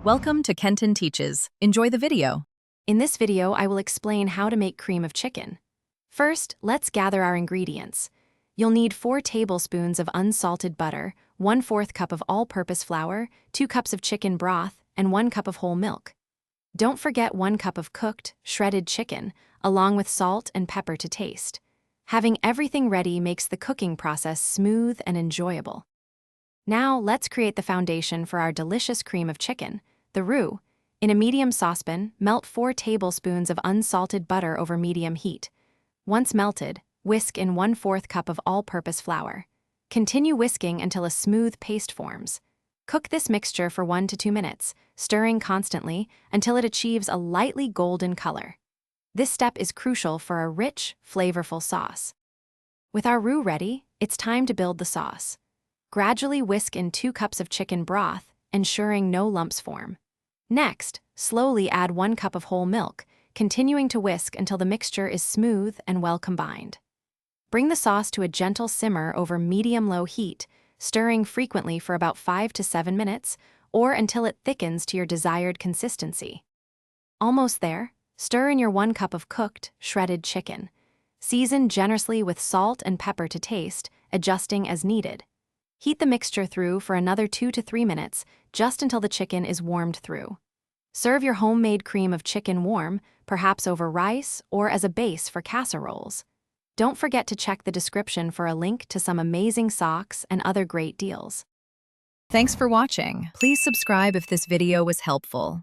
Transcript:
Welcome to Kenton Teaches. Enjoy the video. In this video, I will explain how to make cream of chicken. First, let's gather our ingredients. You'll need 4 tablespoons of unsalted butter, 1/4 cup of all-purpose flour, 2 cups of chicken broth, and 1 cup of whole milk. Don't forget 1 cup of cooked, shredded chicken, along with salt and pepper to taste. Having everything ready makes the cooking process smooth and enjoyable. Now, let's create the foundation for our delicious cream of chicken, the roux. In a medium saucepan, melt 4 tablespoons of unsalted butter over medium heat. Once melted, whisk in 1/4 cup of all-purpose flour. Continue whisking until a smooth paste forms. Cook this mixture for 1 to 2 minutes, stirring constantly until it achieves a lightly golden color. This step is crucial for a rich, flavorful sauce. With our roux ready, it's time to build the sauce. Gradually whisk in 2 cups of chicken broth, ensuring no lumps form. Next, slowly add 1 cup of whole milk, continuing to whisk until the mixture is smooth and well combined. Bring the sauce to a gentle simmer over medium-low heat, stirring frequently for about 5 to 7 minutes, or until it thickens to your desired consistency. Almost there, stir in your 1 cup of cooked, shredded chicken. Season generously with salt and pepper to taste, adjusting as needed. Heat the mixture through for another 2 to 3 minutes, just until the chicken is warmed through. Serve your homemade cream of chicken warm, perhaps over rice or as a base for casseroles. Don't forget to check the description for a link to some amazing socks and other great deals. Thanks for watching. Please subscribe if this video was helpful.